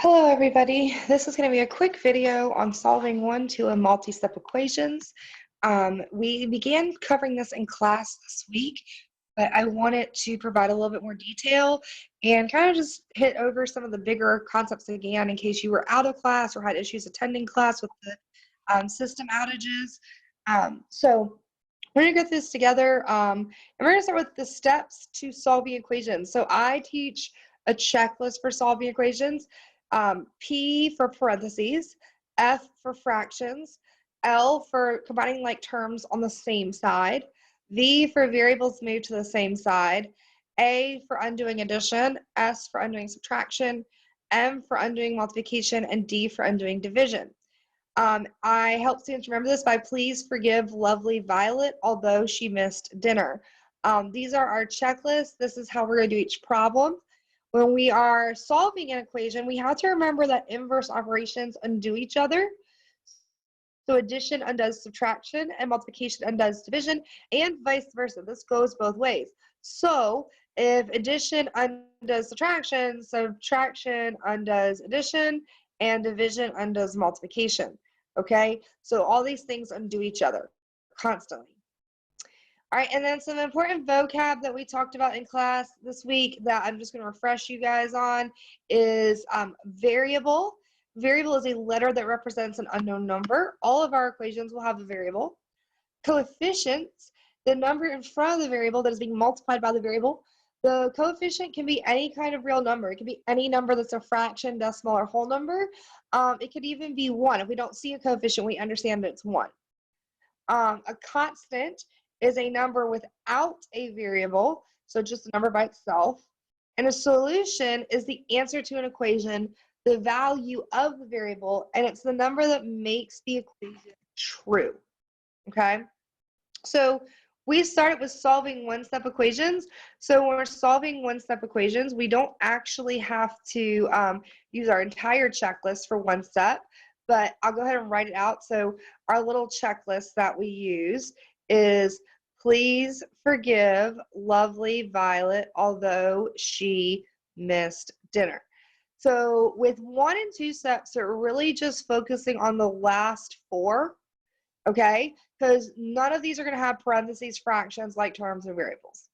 Hello everybody, this is going to be a quick video on solving one, two, and multi-step equations. We began covering this in class this week, but I wanted to provide a little bit more detail and kind of just hit over some of the bigger concepts again in case you were out of class or had issues attending class with the system outages. So we're going to go through this together, and we're going to start with the steps to solving equations. So I teach a checklist for solving equations. P for parentheses, F for fractions, L for combining like terms on the same side, V for variables moved to the same side, A for undoing addition, S for undoing subtraction, M for undoing multiplication, and D for undoing division. I help students remember this by please forgive lovely Violet, although she missed dinner. These are our checklists. This is how we're going to do each problem. When we are solving an equation, we have to remember that inverse operations undo each other. So addition undoes subtraction and multiplication undoes division and vice versa. This goes both ways. So if addition undoes subtraction, subtraction undoes addition, and division undoes multiplication. Okay, so all these things undo each other constantly. All right, and then some important vocab that we talked about in class this week that I'm just going to refresh you guys on is variable. Variable is a letter that represents an unknown number. All of our equations will have a variable. Coefficients, the number in front of the variable that is being multiplied by the variable. The coefficient can be any kind of real number. It can be any number that's a fraction, decimal, or whole number. It could even be 1. If we don't see a coefficient, we understand that it's 1. A constant is a number without a variable, so just a number by itself. And a solution is the answer to an equation, the value of the variable, and it's the number that makes the equation true. Okay? So we started with solving one-step equations. So when we're solving one-step equations, we don't actually have to use our entire checklist for one step, but I'll go ahead and write it out. So our little checklist that we use is please forgive lovely Violet, although she missed dinner. So with 1 and 2 steps, they're really just focusing on the last 4, okay? Because none of these are going to have parentheses, fractions, like terms, and variables.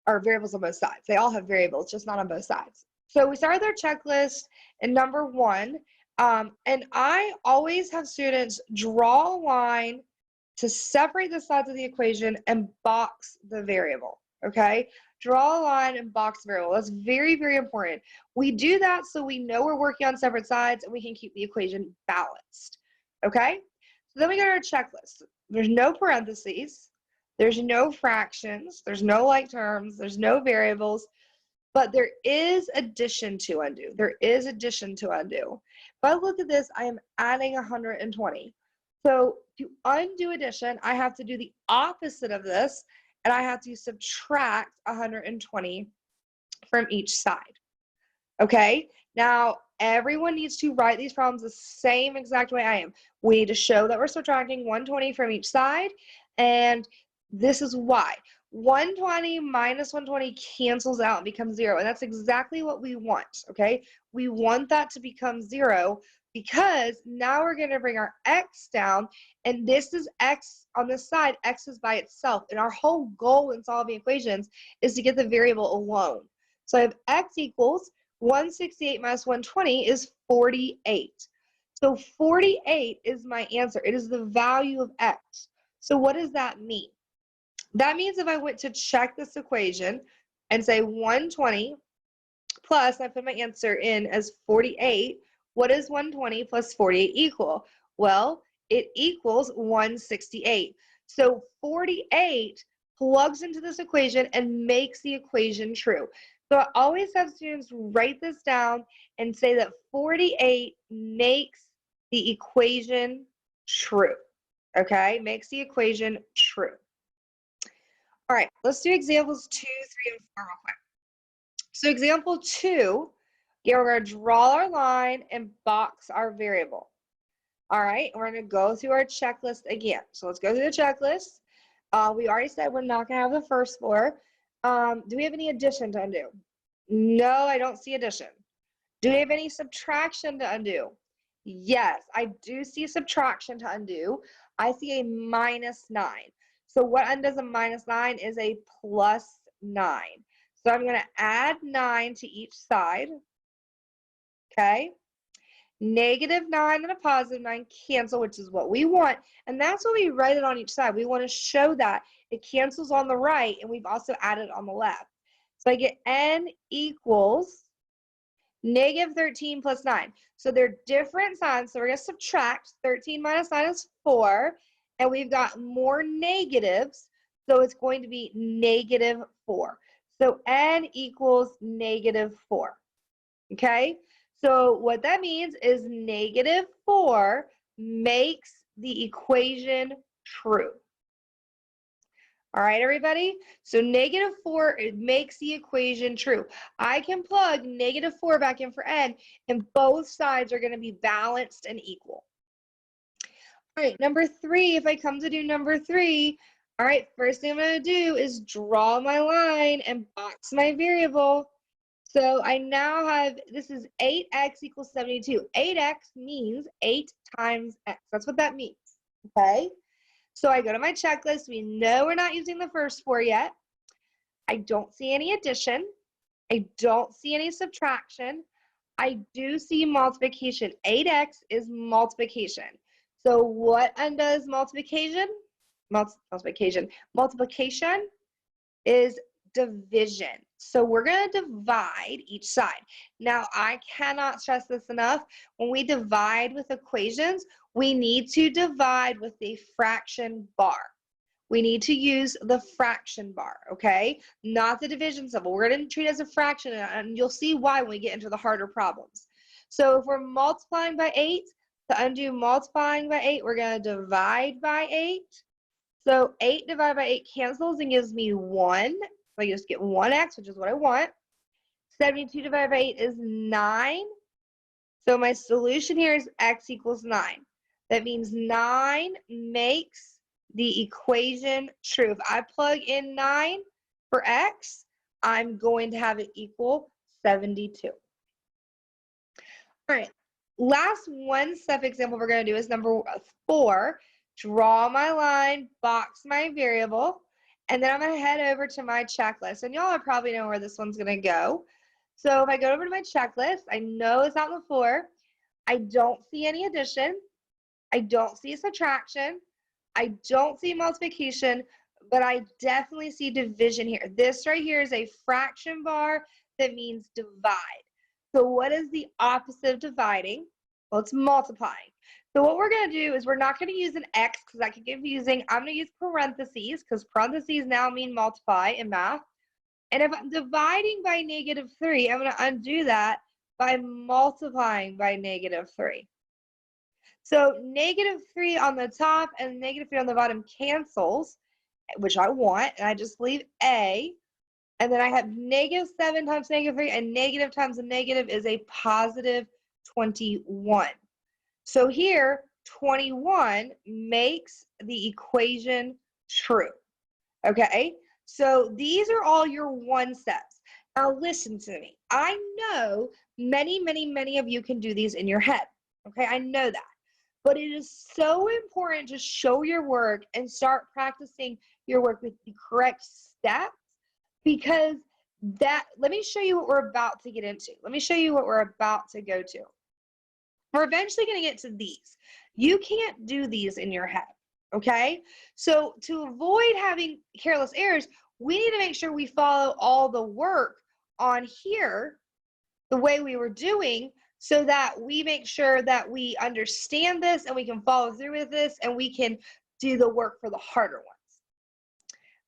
Or variables on both sides. They all have variables, just not on both sides. So we started their checklist in number 1. And I always have students draw a line to separate the sides of the equation and box the variable, okay? Draw a line and box the variable. That's very, very important. We do that so we know we're working on separate sides and we can keep the equation balanced, okay? So then we got our checklist. There's no parentheses. There's no fractions. There's no like terms. There's no variables. But there is addition to undo. There is addition to undo. If I look at this, I am adding 120. So to undo addition, I have to do the opposite of this, and I have to subtract 120 from each side. Okay? Now, everyone needs to write these problems the same exact way I am. We need to show that we're subtracting 120 from each side, and this is why. 120 minus 120 cancels out and becomes 0, and that's exactly what we want, okay? We want that to become 0 because now we're going to bring our x down, and this is x on this side, x is by itself, and our whole goal in solving equations is to get the variable alone. So I have x equals 168 minus 120 is 48. So 48 is my answer. It is the value of x. So what does that mean? That means if I went to check this equation and say 120 plus, I put my answer in as 48, what does 120 plus 48 equal? Well, it equals 168. So 48 plugs into this equation and makes the equation true. So I always have students write this down and say that 48 makes the equation true. Okay, makes the equation true. All right, let's do examples 2, 3, and 4 real quick. So example 2, we're going to draw our line and box our variable. All right, we're going to go through our checklist again. So let's go through the checklist. We already said we're not going to have the first 4. Do we have any addition to undo? No, I don't see addition. Do we have any subtraction to undo? Yes, I do see subtraction to undo. I see a -9. So what undoes a -9 is a +9. So I'm going to add 9 to each side. Okay? -9 and a +9 cancel, which is what we want. And that's what we write it on each side. We want to show that it cancels on the right, and we've also added on the left. So I get n equals -13 plus 9. So they're different signs. So we're going to subtract. 13 minus 9 is 4. And we've got more negatives. So it's going to be -4. So n equals -4. Okay? So what that means is -4 makes the equation true. All right, everybody? So -4, it makes the equation true. I can plug -4 back in for n, and both sides are going to be balanced and equal. All right, number 3, if I come to do number 3, all right, first thing I'm going to do is draw my line and box my variable. So I now have, this is 8x equals 72. 8x means 8 times x. That's what that means, okay? So I go to my checklist. We know we're not using the first 4 yet. I don't see any addition. I don't see any subtraction. I do see multiplication. 8x is multiplication. So what undoes multiplication? Multiplication is division. So we're going to divide each side. Now, I cannot stress this enough. When we divide with equations, we need to divide with a fraction bar. We need to use the fraction bar, okay? Not the division symbol. We're going to treat it as a fraction, and you'll see why when we get into the harder problems. So if we're multiplying by 8, to undo multiplying by 8, we're going to divide by 8. So 8 divided by 8 cancels and gives me 1. So I just get 1x, which is what I want. 72 divided by 8 is 9. So my solution here is x equals 9. That means 9 makes the equation true. If I plug in 9 for x, I'm going to have it equal 72. All right, last one-step example we're going to do is number 4. Draw my line, box my variable, and then I'm going to head over to my checklist. And y'all probably know where this one's going to go. So if I go over to my checklist, I know it's not before. I don't see any addition. I don't see subtraction. I don't see multiplication, but I definitely see division here. This right here is a fraction bar that means divide. So what is the opposite of dividing? Well, it's multiplying. So what we're going to do is we're not going to use an x because that could get confusing. I'm going to use parentheses because parentheses now mean multiply in math. And if I'm dividing by -3, I'm going to undo that by multiplying by -3. So -3 on the top and -3 on the bottom cancels, which I want, and I just leave a. And then I have -7 times -3, and negative times a negative is a positive 21. So here, 21 makes the equation true, okay? So these are all your one steps. Now listen to me. I know many of you can do these in your head, okay? I know that. But it is so important to show your work and start practicing your work with the correct steps, because let me show you what we're about to get into. Let me show you what we're about to go to. We're eventually going to get to these. You can't do these in your head, okay? So to avoid having careless errors, we need to make sure we follow all the work on here the way we were doing, so that we make sure that we understand this and we can follow through with this and we can do the work for the harder ones,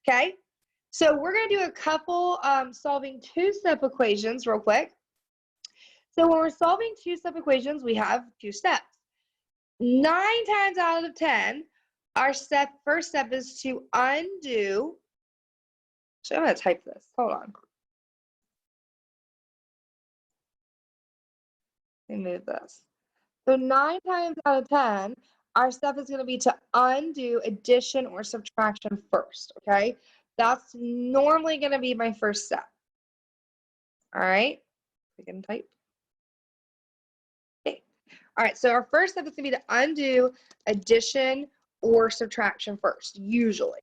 okay? So we're going to do a couple solving two-step equations real quick. So when we're solving two-step equations, we have 2 steps. 9 times out of 10, our first step is to undo. So I'm going to type this. Hold on. Let me move this. So 9 times out of 10, our step is going to be to undo addition or subtraction first, okay? That's normally going to be my first step. All right, we can type. All right, so our first step is going to be to undo addition or subtraction first, usually.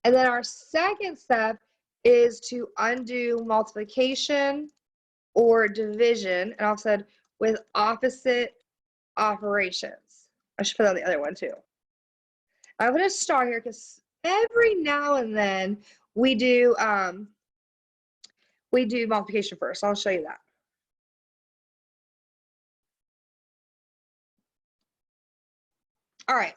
And then our second step is to undo multiplication or division, and I've said with opposite operations. I should put on the other one too. I'm going to start here because every now and then we do multiplication first. I'll show you that. All right.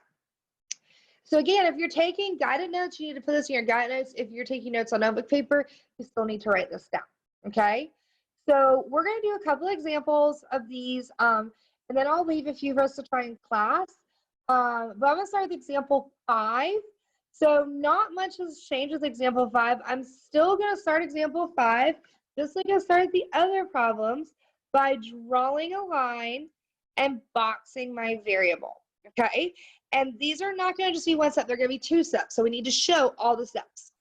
So again, if you're taking guided notes, you need to put this in your guided notes. If you're taking notes on notebook paper, you still need to write this down, okay? So we're going to do a couple examples of these, and then I'll leave a few for us to try in class. But I'm going to start with example 5. So not much has changed with example 5. I'm still going to start example 5, just like I started the other problems, by drawing a line and boxing my variable, okay? And these are not going to just be one step, they're going to be 2 steps. So we need to show all the steps.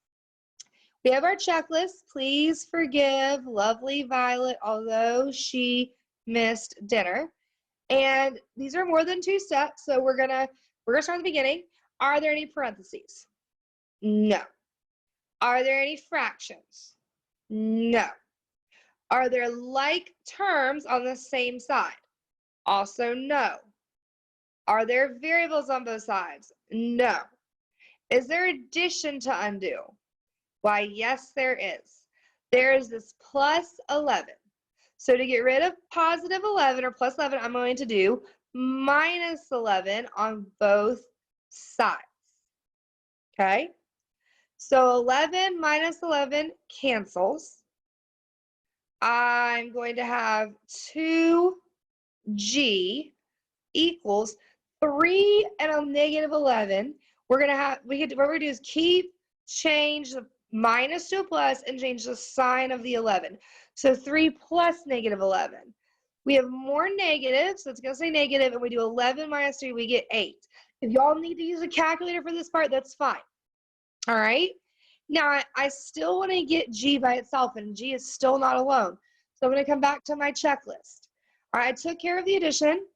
We have our checklist. Please forgive lovely Violet, although she missed dinner. And these are more than 2 steps, so we're gonna start at the beginning. Are there any parentheses? No. Are there any fractions? No. Are there like terms on the same side? Also no. Are there variables on both sides? No. Is there addition to undo? Why, yes, there is. There is this plus 11. So to get rid of positive 11 or plus 11, I'm going to do minus 11 on both sides. Okay? So 11 minus 11 cancels. I'm going to have 2g equals 3 and a negative 11. We're going to have, what we're going to do is change the minus to a plus and change the sign of the 11. So 3 plus negative 11. We have more negatives, so it's going to say negative, and we do 11 minus 3, we get 8. If y'all need to use a calculator for this part, that's fine. All right? Now, I still want to get g by itself, and g is still not alone. So I'm going to come back to my checklist. All right, I took care of the addition.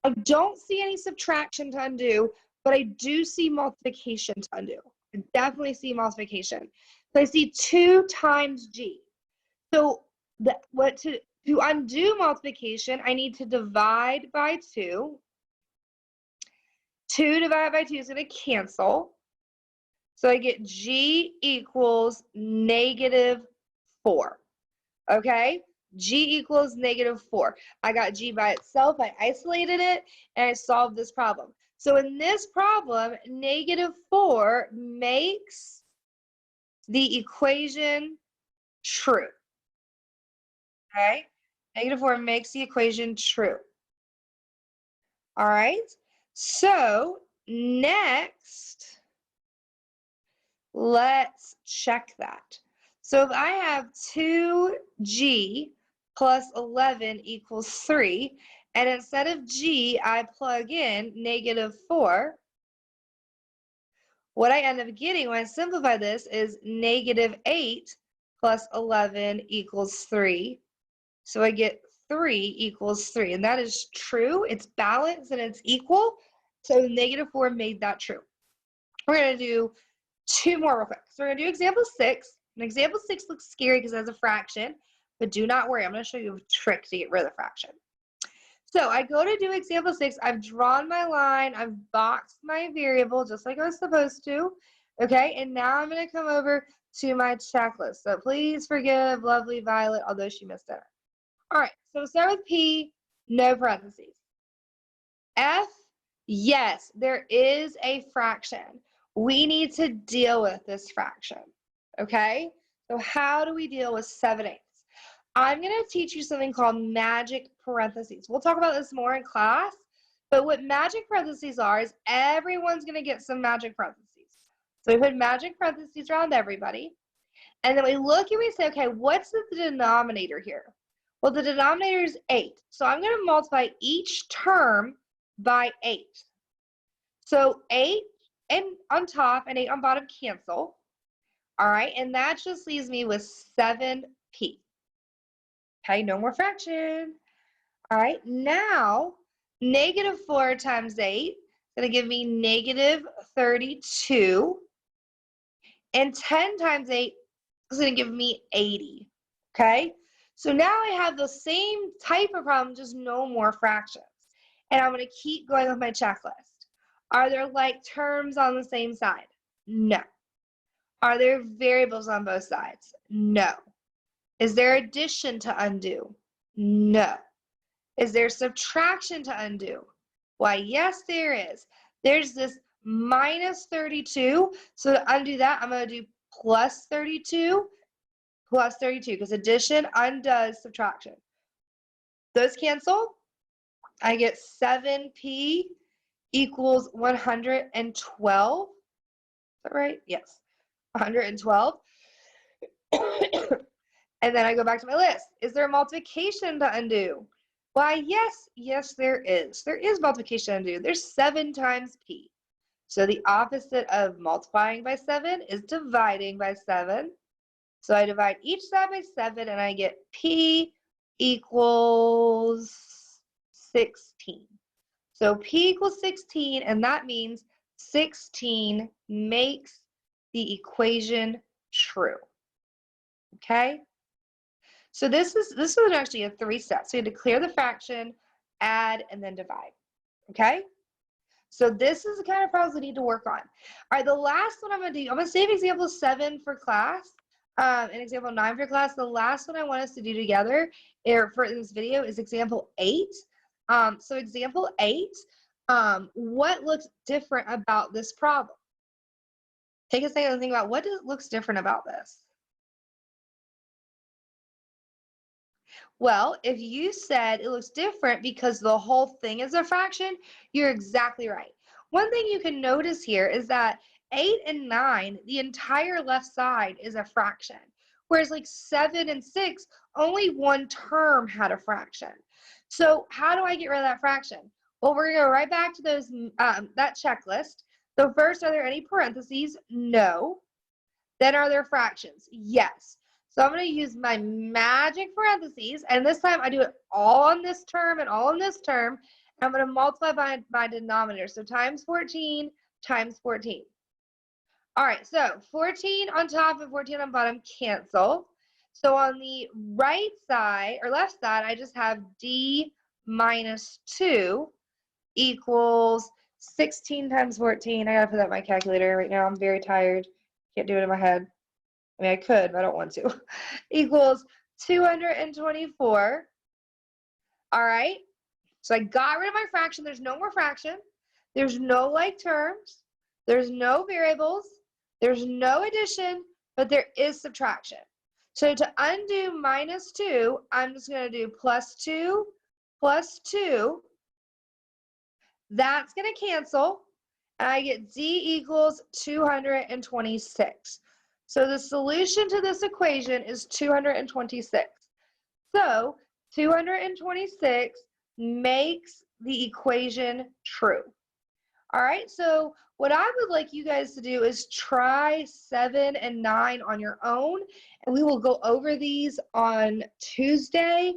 I don't see any subtraction to undo, but I do see multiplication to undo. I definitely see multiplication. So I see 2 times g. So to undo multiplication, I need to divide by 2. 2 divided by 2 is going to cancel. So I get g equals negative 4. Okay? G equals negative 4. I got g by itself. I isolated it, and I solved this problem. So in this problem, negative 4 makes the equation true. Okay? Negative 4 makes the equation true. All right? So next, let's check that. So if I have 2g plus 11 equals 3, and instead of g, I plug in negative 4, what I end up getting when I simplify this is negative 8 plus 11 equals 3. So I get 3 equals 3, and that is true. It's balanced and it's equal. So negative 4 made that true. We're going to do 2 more real quick. So we're going to do example 6. And example 6 looks scary because it has a fraction, but do not worry. I'm going to show you a trick to get rid of the fraction. So I go to do example 6. I've drawn my line. I've boxed my variable just like I was supposed to. Okay, and now I'm going to come over to my checklist. So please forgive lovely Violet, although she missed dinner. All right, so we'll start with P, no parentheses. F, yes, there is a fraction. We need to deal with this fraction, okay? So how do we deal with 7/8? I'm going to teach you something called magic parentheses. We'll talk about this more in class, but what magic parentheses are is everyone's going to get some magic parentheses. So we put magic parentheses around everybody, and then we look and we say, okay, what's the denominator here? Well, the denominator is 8. So I'm going to multiply each term by 8. So 8 and on top and 8 on bottom cancel. All right, and that just leaves me with 7p. Okay, no more fraction. All right, now Negative 4 times 8 is going to give me negative 32. And 10 times 8 is going to give me 80. Okay? So now I have the same type of problem, just no more fractions. And I'm going to keep going with my checklist. Are there like terms on the same side? No. Are there variables on both sides? No. Is there addition to undo? No. Is there subtraction to undo? Why, yes, there is. There's this minus 32. So to undo that, I'm going to do plus 32 because addition undoes subtraction. Those cancel. I get 7p equals 112. Is that right? Yes. 112. And then I go back to my list. Is there a multiplication to undo? Why, yes, there is. There is multiplication to undo. There's 7 times p. So the opposite of multiplying by 7 is dividing by 7. So I divide each side by 7 and I get p equals 16. So p equals 16, and that means 16 makes the equation true. Okay? So this is actually a 3 steps. So you have to clear the fraction, add, and then divide. Okay? So this is the kind of problems we need to work on. All right, the last one I'm going to do, I'm going to save example 7 for class and example 9 for class. The last one I want us to do together for this video is example 8. So example 8, what looks different about this problem? Take a second and think about what looks different about this. Well, if you said it looks different because the whole thing is a fraction, you're exactly right. One thing you can notice here is that 8 and 9, the entire left side is a fraction. Whereas like 7 and 6, only one term had a fraction. So how do I get rid of that fraction? Well, we're going to go right back to those that checklist. So first, are there any parentheses? No. Then are there fractions? Yes. So I'm going to use my magic parentheses, and this time I do it all on this term and all on this term. And I'm going to multiply by my denominator. So times 14 times 14. All right, so 14 on top and 14 on bottom cancel. So on the right side, or left side, I just have d minus 2 equals 16 times 14. I got to put that in my calculator right now. I'm very tired. Can't do it in my head. I mean, I could, but I don't want to. Equals 224. All right. So I got rid of my fraction. There's no more fraction. There's no like terms. There's no variables. There's no addition, but there is subtraction. So to undo minus 2, I'm just going to do plus 2 plus 2. That's going to cancel. And I get d equals 226. So the solution to this equation is 226. So 226 makes the equation true. All right, so what I would like you guys to do is try 7 and 9 on your own, and we will go over these on Tuesday.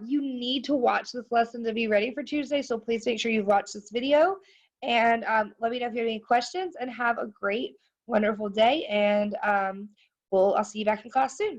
You need to watch this lesson to be ready for Tuesday, so please make sure you've watched this video. And let me know if you have any questions, and have a great, wonderful day. And I'll see you back in class soon.